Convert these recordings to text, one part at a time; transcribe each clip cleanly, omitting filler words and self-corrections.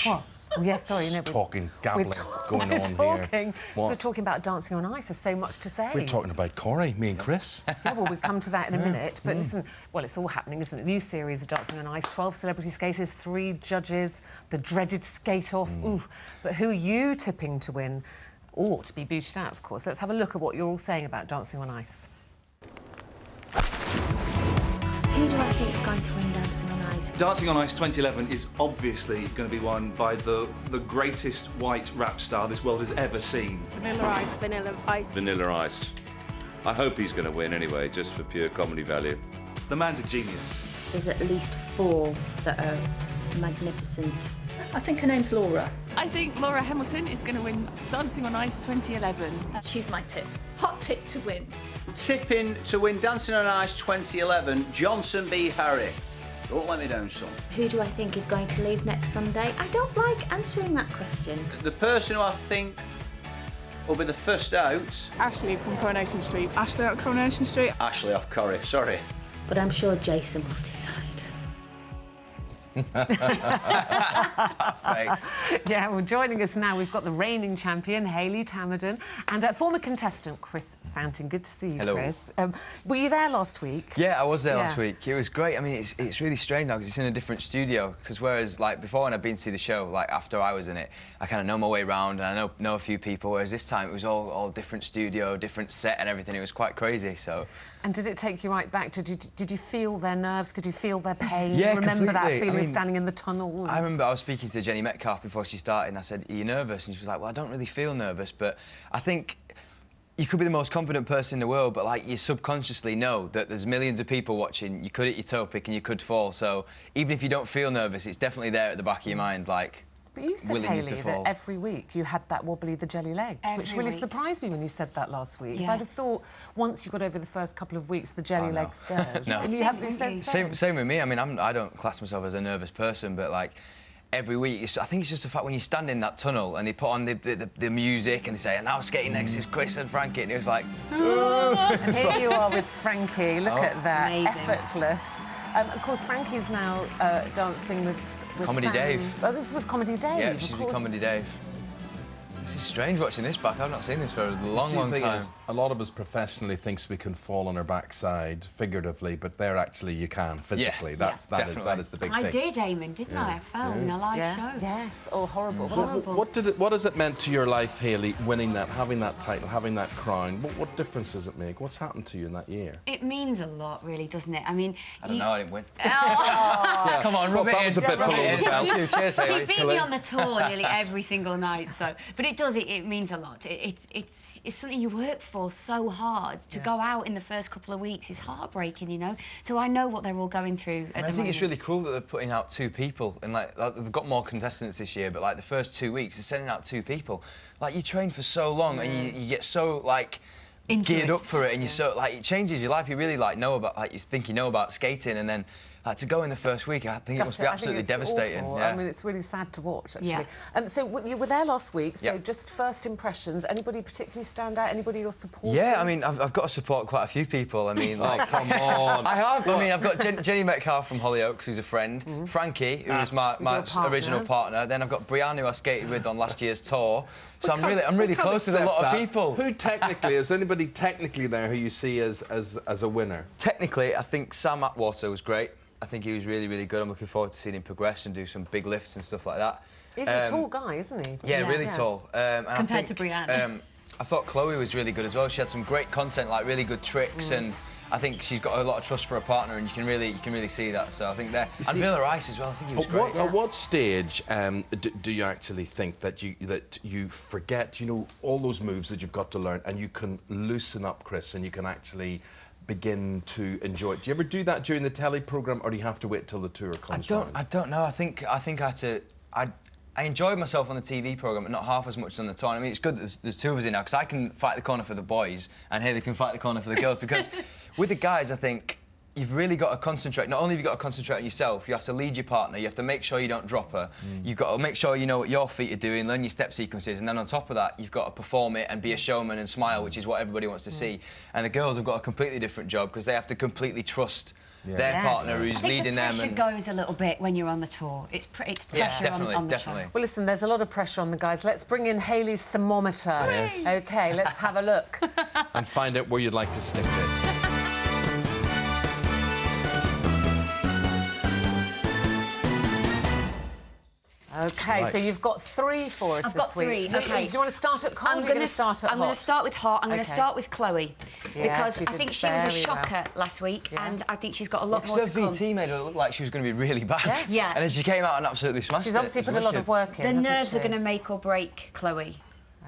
What? Oh, yes, sorry. No, Gabbling going on here. So we're talking about Dancing on Ice. There's so much to say. We're talking about Corey, me and Chris. Yeah, well, we'll come to that in a minute. But listen, well, it's all happening, isn't it? New series of Dancing on Ice, 12 celebrity skaters, 3 judges, the dreaded skate-off. Ooh. But who are you tipping to win? Or to be booted out, of course. Let's have a look at what you're all saying about Dancing on Ice. Who do I think is going to win Dancing on Ice? Dancing on Ice 2011 is obviously going to be won by the greatest white rap star this world has ever seen. Vanilla Ice, Vanilla Ice. Vanilla Ice. I hope he's going to win anyway, just for pure comedy value. The man's a genius. There's at least 4 that are magnificent. I think her name's Laura. I think Laura Hamilton is going to win Dancing on Ice 2011. She's my tip. Hot tip to win. Tipping to win Dancing on Ice 2011, Johnson B. Harry. Don't let me down, son. Who do I think is going to leave next Sunday? I don't like answering that question. The person who I think will be the first out... Ashley from Coronation Street. Ashley at Coronation Street. Ashley off Corrie, sorry. But I'm sure Jason will decide. Thanks. Yeah, well, joining us now, we've got the reigning champion, Hayley Tamaddon, and former contestant, Chris Fountain. Good to see you, Hello. Chris. Were you there last week? Yeah, I was there last week. It was great. I mean, it's really strange now because it's in a different studio. Because whereas, like, before when I'd been to see the show, like, after I was in it, I kind of know my way around and I know a few people, whereas this time it was all different studio, different set and everything. It was quite crazy, so... And did it take you right back? Did you feel their nerves? Could you feel their pain? Yeah, Remember that completely. feeling of standing in the tunnel? I remember I was speaking to Jenny Metcalfe before she started and I said, are you nervous? And she was like, well, I don't really feel nervous, but I think you could be the most confident person in the world, but, like, you subconsciously know that there's millions of people watching, you could hit your toe pick and you could fall, so even if you don't feel nervous, it's definitely there at the back of your mind, like... But you said, Hayley, that every week you had that wobbly, the jelly legs, which really surprised me when you said that last week. Yeah. So I'd have thought once you got over the first couple of weeks, the jelly legs go. No. And you haven't said Same with me. I mean, I don't class myself as a nervous person, but, like, every week, I think it's just the fact when you stand in that tunnel and they put on the music and they say, and now skating next is Chris and Frankie, and it was like... And here you are with Frankie. Look at that. Amazing. Effortless. Of course, Frankie's now dancing with Comedy Sam. Dave. Oh, this is with Comedy Dave, Yeah, of she's course. with Comedy Dave. This is strange watching this back. I've not seen this for a long time. A lot of us professionally thinks we can fall on our backside, figuratively, but there actually you can, physically. Yeah, that is the big thing. I did, Eamon, didn't I? I fell in a live show. Yes. Oh, horrible. What has it meant to your life, Hayley, winning that, having that title, having that crown? What difference does it make? What's happened to you in that year? It means a lot, really, doesn't it? I mean... I don't know, I didn't win. Oh. Come on, rub it in. That was a bit below the belt. Cheers, Hayley. He beat me on the tour nearly every single night, so... But it does, it means a lot. It's something you work for so hard. To go out in the first couple of weeks is heartbreaking, you know? So I know what they're all going through at the moment. I think it's really cool that they're putting out 2 people, and, like, they've got more contestants this year, but, like, the first 2 weeks, they're sending out 2 people. Like, you train for so long, and you get so, like... geared up for it, and you're so, like, it changes your life. You really, like, know about, like, you think you know about skating, and then to go in the first week, I think it must be absolutely devastating. Awful. Yeah. I mean, it's really sad to watch, actually. So you were there last week, so just first impressions. Anybody particularly stand out? Anybody you're supporting? Yeah, I mean, I've got to support quite a few people. I mean, like, come on. I have. I mean, I've got Jenny Metcalfe from Hollyoaks, who's a friend. Frankie, who was my original partner. Then I've got Brianne, who I skated with on last year's tour. So I'm really close with a lot of people. Who technically, is anybody technically there who you see as a winner? Technically, I think Sam Atwater was great. I think he was really, really good. I'm looking forward to seeing him progress and do some big lifts and stuff like that. He's a tall guy, isn't he? Yeah, really tall. Compared to Brianne. I thought Chloe was really good as well. She had some great content, like really good tricks, and I think she's got a lot of trust for her partner, and you can really see that. So I think there. And Vanilla Ice as well. I think he was great. At what stage do you actually think that you forget, you know, all those moves that you've got to learn, and you can loosen up, Chris, and you can actually begin to enjoy it? Do you ever do that during the telly programme, or do you have to wait till the tour comes round? I don't know. I think I had to. I enjoyed myself on the TV programme, but not half as much on the tour. I mean, it's good that there's 2 of us in now, because I can fight the corner for the boys, and Hayley can fight the corner for the girls. Because with the guys, I think you've really got to concentrate. Not only have you got to concentrate on yourself, you have to lead your partner, you have to make sure you don't drop her. You've got to make sure you know what your feet are doing, learn your step sequences, and then on top of that, you've got to perform it and be a showman and smile, which is what everybody wants to see. And the girls have got a completely different job, because they have to completely trust their partner who's I think leading the them. pressure goes a little bit when you're on the tour. It's pressure on the show. Well, listen, there's a lot of pressure on the guys. Let's bring in Hayley's thermometer. Yes. OK, let's have a look. And find out where you'd like to stick this. OK, so you've got 3 for us I've this got 3, week. OK. Do you want to start at cold or going to start at hot? I'm going to start with hot. I'm going to start with Chloe. Yeah, because I think she was a shocker last week, and I think she's got a lot more to come. Because her VT made her look like she was going to be really bad. Yes. Yeah. And then she came out and absolutely smashed it. She's obviously put a lot of work in, The nerves are going to make or break Chloe.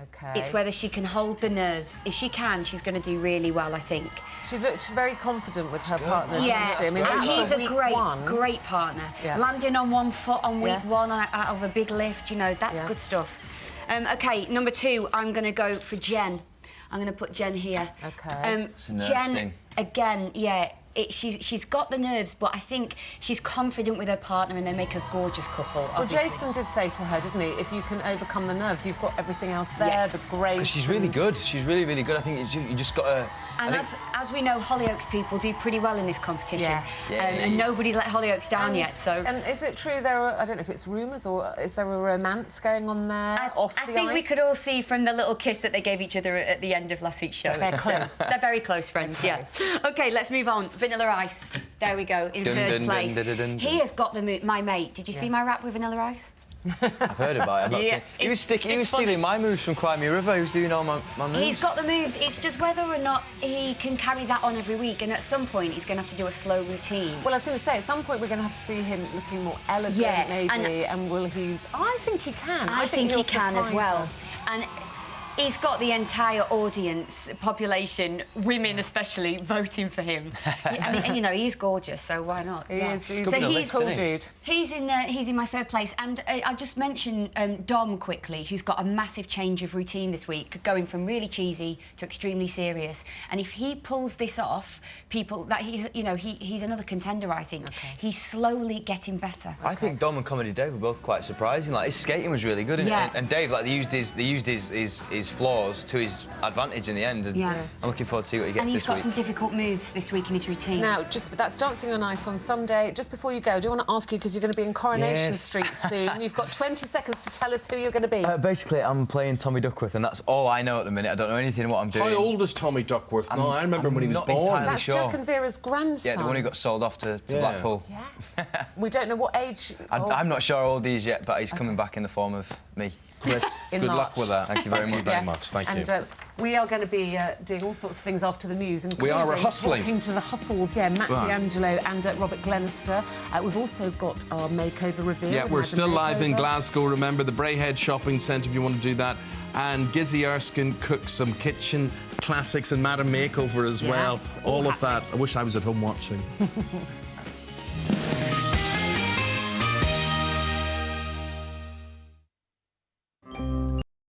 OK. It's whether she can hold the nerves. If she can, she's going to do really well, I think. She looked very confident with her partner, Yeah, didn't she? I mean, and he's a great, great partner. Yeah. Landing on one foot on week 1 out of a big lift, you know, that's good stuff. OK, number 2, I'm going to go for Jen. I'm going to put Jen here. OK. Jen, again, she's got the nerves, but I think she's confident with her partner and they make a gorgeous couple. Well, Jason did say to her, didn't he, if you can overcome the nerves, you've got everything else there, the grace. Because she's really good. She's really, really good. I think you just got to... And as we know, Hollyoaks people do pretty well in this competition. Yes. And nobody's let Hollyoaks down yet, so... And is it true there are, I don't know if it's rumours or is there a romance going on there off the ice? I think we could all see from the little kiss that they gave each other at the end of last week's show. They're close. They're very close friends, yes. OK, let's move on. Vanilla Ice. There we go, in third place. He has got my mate. Did you see my rap with Vanilla Ice? I've heard about it. I've not seen. He was stealing my moves from Cry Me a River. He was doing all my moves. He's got the moves. It's just whether or not he can carry that on every week. And at some point, he's going to have to do a slow routine. Well, I was going to say, at some point, we're going to have to see him looking more elegant, maybe. And will he... I think he can. I think he can as well. Us. And he's got the entire audience, population, women especially, voting for him. and, you know, he's gorgeous, so why not? He is. He's so a cool dude. He's in my third place. And I just mentioned Dom quickly, who's got a massive change of routine this week, going from really cheesy to extremely serious. And if he pulls this off, he's another contender, I think. Okay. He's slowly getting better. I think Dom and Comedy Dave were both quite surprising. Like, his skating was really good, and Dave, like, they used his flaws to his advantage in the end. And I'm looking forward to see what he gets this week. And he's got some difficult moves this week in his routine. Now, that's Dancing on Ice on Sunday. Just before you go, I do want to ask you, because you're going to be in Coronation Street soon. You've got 20 seconds to tell us who you're going to be. Basically, I'm playing Tommy Duckworth, and that's all I know at the minute. I don't know anything what I'm doing. How old is Tommy Duckworth? I remember when he was born. That's Jack and Vera's grandson. Yeah, the one who got sold off to Blackpool. Yes. We don't know what age... I'm not sure how old he is yet, but he's coming back in the form of me. Chris, good luck with that. Thank you very much. Thank you. And we are going to be doing all sorts of things after the news, including we're hustling. Talking to the Hustles, Matt D'Angelo and Robert Glenister. We've also got our makeover reveal. Yeah, we're still live in Glasgow. Remember, the Brayhead Shopping Centre if you want to do that. And Gizzy Erskine cooks some kitchen classics and Madam Makeover as well. All of that. I wish I was at home watching.